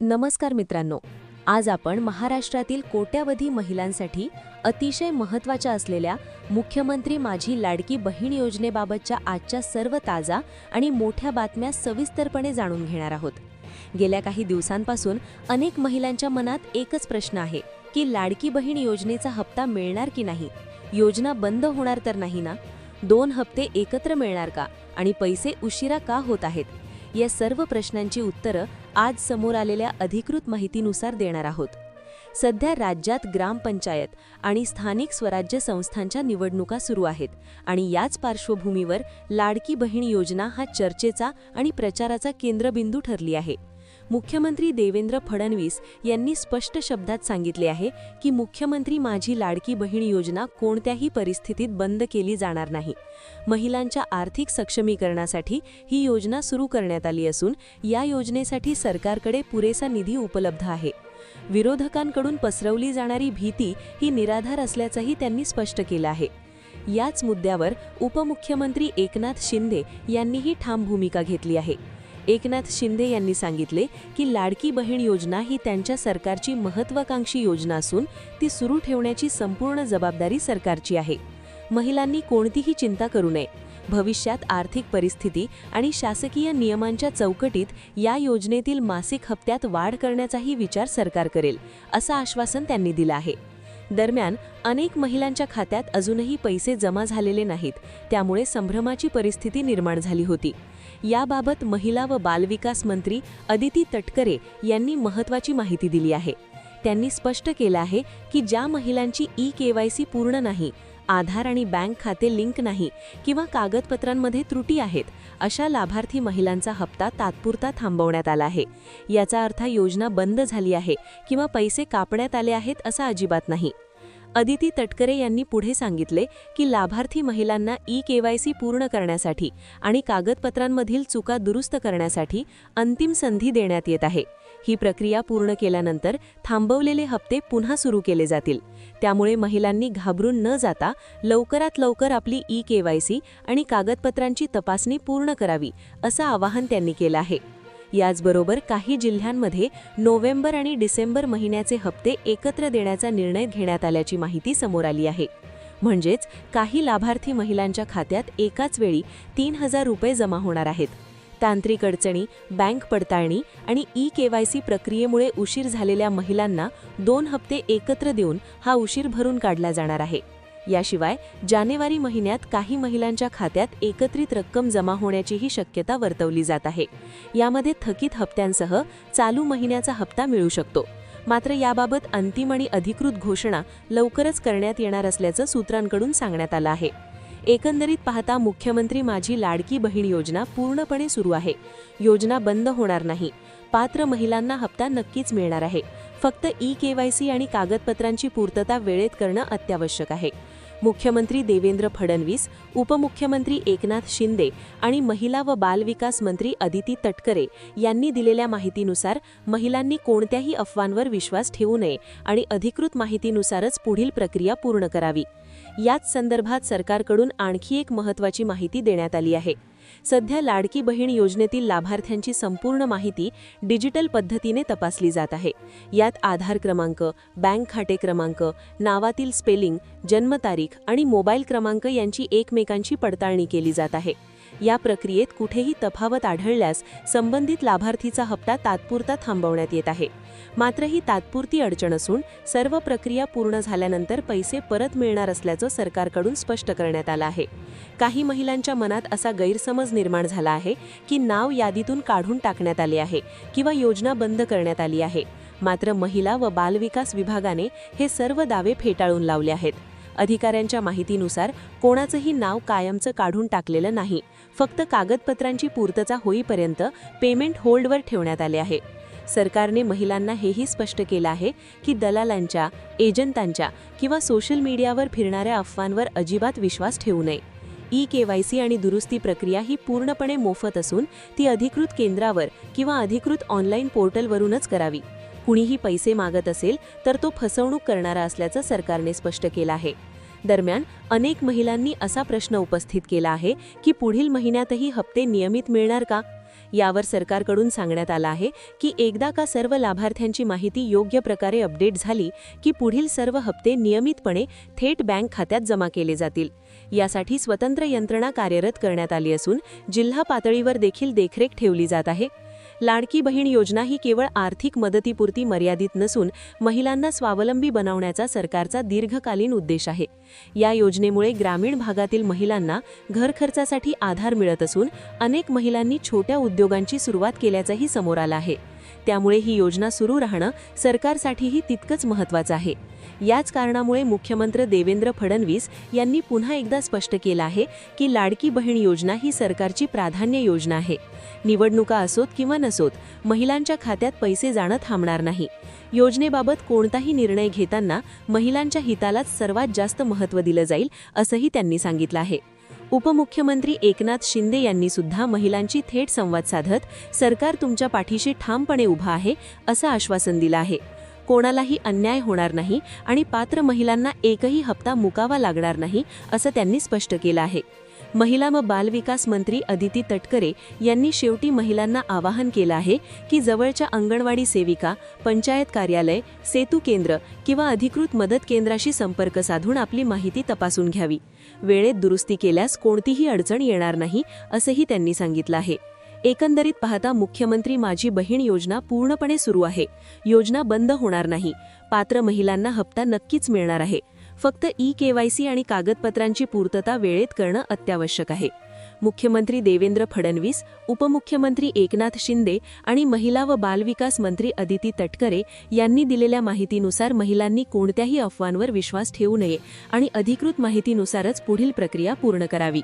नमस्कार मित्रांनो, आज आपण महाराष्ट्रातील कोट्यावधी महिलांसाठी अतिशय महत्त्वाच्या असलेल्या मुख्यमंत्री माझी लाडकी बहीण योजनेबाबतच्या आजच्या सर्व ताजा आणि मोठ्या बातम्या सविस्तरपणे जाणून घेणार आहोत. गेल्या काही दिवसांपासून अनेक महिलांच्या मनात एकच प्रश्न आहे की लाडकी बहीण योजनेचा हप्ता मिळणार की नाही, योजना बंद होणार तर नाही ना, 2 हप्ते एकत्र मिळणार का आणि पैसे उशिरा का होत आहेत. या सर्व प्रश्नांची उत्तरं आज समोर आलेल्या अधिकृत माहितीनुसार देणार आहोत. सध्या राज्यात ग्रामपंचायत आणि स्थानिक स्वराज्य संस्थांच्या निवडणुका सुरू आहेत आणि याच पार्श्वभूमीवर लाडकी बहीण योजना हा चर्चेचा आणि प्रचाराचा केंद्रबिंदू ठरली आहे. मुख्यमंत्री देवेंद्र फडणवीस यांनी स्पष्ट शब्दात सांगितले आहे की मुख्यमंत्री माझी लाडकी बहीण योजना कोणत्याही परिस्थितीत बंद केली जाणार नाही. महिलांच्या आर्थिक सक्षमीकरणासाठी ही योजना सुरू करण्यात आली असून या योजनेसाठी सरकारकडे पुरेसा निधी उपलब्ध आहे. विरोधकांकडून पसरवली जाणारी भीती ही निराधार असल्याचंही त्यांनी स्पष्ट केलं आहे. याच मुद्द्यावर उपमुख्यमंत्री एकनाथ शिंदे यांनीही ठाम भूमिका घेतली आहे. एकनाथ शिंदे यांनी सांगितले की लाडकी बहीण योजना ही त्यांच्या सरकारची महत्त्वाकांक्षी योजना असून ती सुरू ठेवण्याची संपूर्ण जबाबदारी सरकारची आहे. महिलांनी कोणतीही चिंता करू नये. भविष्यात आर्थिक परिस्थिती आणि शासकीय नियमांच्या चौकटीत या योजनेतील मासिक हप्त्यात वाढ करण्याचाही विचार सरकार करेल, असं आश्वासन त्यांनी दिलं आहे. दरम्यान अनेक महिलांच्या खात्यात अजूनही पैसे जमा झालेले नाहीत, त्यामुळे संभ्रमाची परिस्थिती निर्माण झाली होती. याबाबत महिला व बालविकास मंत्री अदिती तटकरे यांनी महत्त्वाची माहिती दिली आहे. त्यांनी स्पष्ट केलं आहे की ज्या महिलांची ई-केवायसी पूर्ण नाही, आधार आणि बँक खाते लिंक नाही किंवा कागदपत्रांमध्ये त्रुटी आहेत, अशा लाभार्थी महिलांचा हप्ता तात्पुरता थांबवण्यात आला आहे. याचा अर्थ योजना बंद झाली आहे किंवा पैसे कापण्यात आले आहेत असं अजिबात नाही. अदिती तटकरे यांनी पुढे सांगितले की लाभार्थी महिलांना ई-केवायसी पूर्ण करण्यासाठी आणि कागदपत्रांमधील चुका दुरुस्त करण्यासाठी अंतिम संधी देण्यात येत आहे. ही प्रक्रिया पूर्ण केल्यानंतर थांबवलेले हप्ते पुन्हा सुरू केले जातील. त्यामुळे महिलांनी घाबरून न जाता लवकरात लवकर आपली ई-केवायसी आणि कागदपत्रांची तपासणी पूर्ण करावी, असं आवाहन त्यांनी केलं आहे. याचबरोबर काही जिल्ह्यांमध्ये नोव्हेंबर आणि डिसेंबर महिन्याचे हप्ते एकत्र देण्याचा निर्णय घेण्यात आल्याची माहिती समोर आली आहे. म्हणजेच काही लाभार्थी महिलांच्या खात्यात एकाच वेळी 3,000 रुपये जमा होणार आहेत. तांत्रिक अडचणी, बँक पडताळणी आणि ई-केवायसी प्रक्रियेमुळे उशीर झालेल्या महिलांना 2 हप्ते एकत्र देऊन हा उशीर भरून काढला जाणार आहे. याशिवाय जानेवारी महिन्यात काही महिलांच्या खात्यात एकत्रित रक्कम जमा होण्याचीही शक्यता वर्तवली जात आहे. यामध्ये थकीत हप्त्यांसह चालू महिन्याचा हप्ता मिळू शकतो. मात्र याबाबत अंतिम आणि अधिकृत घोषणा लवकरच करण्यात येणार असल्याचं सूत्रांकडून सांगण्यात आलं आहे. एकंदरीत पाहता मुख्यमंत्री माझी लाडकी बहीण योजना पूर्णपणे सुरू आहे. योजना बंद होणार नाही. पात्र महिलांना हप्ता नक्कीच मिळणार आहे. फक्त ई-केवायसी आणि कागदपत्रांची पूर्तता वेळेत करणं अत्यावश्यक आहे. मुख्यमंत्री देवेंद्र फडणवीस, उपमुख्यमंत्री एकनाथ शिंदे आणि महिला व बालविकास मंत्री अदिती तटकरे यांनी दिलेल्या माहितीनुसार महिलांनी कोणत्याही अफवांवर विश्वास ठेवू नये आणि अधिकृत माहितीनुसारच पुढील प्रक्रिया पूर्ण करावी. याच संदर्भात सरकारकडून आणखी एक महत्त्वाची माहिती देण्यात आली आहे. सध्या लाडकी बहीण योजनेतील लाभार्थ्यांची संपूर्ण माहिती डिजिटल पद्धतीने तपासली जात आहे. यात आधार क्रमांक, बँक खाते क्रमांक, नावातील स्पेलिंग, जन्मतारीख आणि मोबाईल क्रमांक यांची एकमेकांची पडताळणी केली जात आहे. या प्रक्रियेत कुठेही तफावत आढळल्यास संबंधित लाभार्थीचा हप्ता तात्पुरता थांबवण्यात येत आहे. मात्र ही तात्पुरती अडचण असून सर्व प्रक्रिया पूर्ण झाल्यानंतर पैसे परत मिळणार असल्याचं सरकारकडून स्पष्ट करण्यात आलं आहे. काही महिलांच्या मनात असा गैरसमज निर्माण झाला आहे की नाव यादीतून काढून टाकण्यात आले आहे किंवा योजना बंद करण्यात आली आहे. मात्र महिला व बालविकास विभागाने हे सर्व दावे फेटाळून लावले आहेत. अधिकाऱ्यांच्या माहितीनुसार कोणाचंही नाव कायमचं काढून टाकलेलं नाही. फक्त कागदपत्रांची पूर्तता होईपर्यंत पेमेंट होल्डवर ठेवण्यात आले आहे. सरकारने महिलांना हेही स्पष्ट केलं आहे की दलालांच्या, एजंटांच्या किंवा सोशल मीडियावर फिरणाऱ्या अफवांवर अजिबात विश्वास ठेवू नये. ई-केवायसी आणि दुरुस्ती प्रक्रिया ही पूर्णपणे मोफत असून ती अधिकृत केंद्रावर किंवा अधिकृत ऑनलाईन पोर्टलवरूनच करावी. कुणीही पैसे मागत असेल तर तो फसवणूक करणारा असल्याचं सरकारने स्पष्ट केलं आहे. दरम्यान अनेक महिलांनी असा प्रश्न उपस्थित केला आहे की पुढील महिन्यातही हप्ते नियमित मिळणार का. यावर सरकारकडून सांगण्यात आलं आहे की एकदा का सर्व लाभार्थ्यांची माहिती योग्य प्रकारे अपडेट झाली की पुढील सर्व हप्ते नियमितपणे थेट बँक खात्यात जमा केले जातील। यासाठी स्वतंत्र यंत्रणा कार्यरत करण्यात आली असून जिल्हा पातळीवर देखील देखरेख ठेवली जात आहे। लाडकी बहीण योजना ही केवळ आर्थिक मदतीपुरती मर्यादित नसून महिलांना स्वावलंबी बनवण्याचा सरकारचा दीर्घकालीन उद्देश आहे। या योजनेमुळे ग्रामीण भागातील महिलांना घर खर्चासाठी आधार मिळत असून अनेक महिलांनी छोट्या उद्योगांची सुरुवात केल्याचंही समोर आलं आहे। त्यामुळे ही योजना सुरू राहणं सरकारसाठीही तितकंच महत्त्वाचं आहे। याच कारणामुळे मुख्यमंत्री देवेंद्र फडणवीस यांनी पुन्हा एकदा स्पष्ट केलं आहे की लाडकी बहीण योजना ही सरकारची प्राधान्य योजना आहे। निवडणुका असोत किंवा नसोत, महिलांच्या खात्यात पैसे जाणं थांबणार नाही। योजनेबाबत कोणताही निर्णय घेताना महिलांच्या हितालाच सर्वात जास्त महत्त्व दिलं जाईल असंही त्यांनी सांगितलं आहे। उपमुख्यमंत्री एकनाथ शिंदे यांनी सुद्धा महिलांची थेट संवाद साधत सरकार तुमच्या पाठीशी ठामपणे उभा आहे असं आश्वासन दिलं आहे। कोणालाही अन्याय होणार नाही आणि पात्र महिलांना एकही हप्ता मुकावा लागणार नाही असं त्यांनी स्पष्ट केलं आहे। महिला व बालविकास मंत्री अदिती तटकरे यांनी शेवटी महिलांना आवाहन केलं आहे की जवळच्या अंगणवाडी सेविका, पंचायत कार्यालय, सेतू केंद्र किंवा अधिकृत मदत केंद्राशी संपर्क साधून आपली माहिती तपासून घ्यावी। वेळेत दुरुस्ती केल्यास कोणतीही अडचण येणार नाही असंही त्यांनी सांगितलं आहे। एकंदरीत पाहता मुख्यमंत्री माझी बहीण योजना पूर्णपणे सुरू आहे। योजना बंद होणार नाही। पात्र महिलांना हप्ता नक्कीच मिळणार आहे। फक्त ई-केवायसी आणि कागदपत्रांची पूर्तता वेळेत करणं अत्यावश्यक आहे। मुख्यमंत्री देवेंद्र फडणवीस, उपमुख्यमंत्री एकनाथ शिंदे आणि महिला व बालविकास मंत्री अदिती तटकरे यांनी दिलेल्या माहितीनुसार महिलांनी कोणत्याही अफवांवर विश्वास ठेवू नये आणि अधिकृत माहितीनुसारच पुढील प्रक्रिया पूर्ण करावी।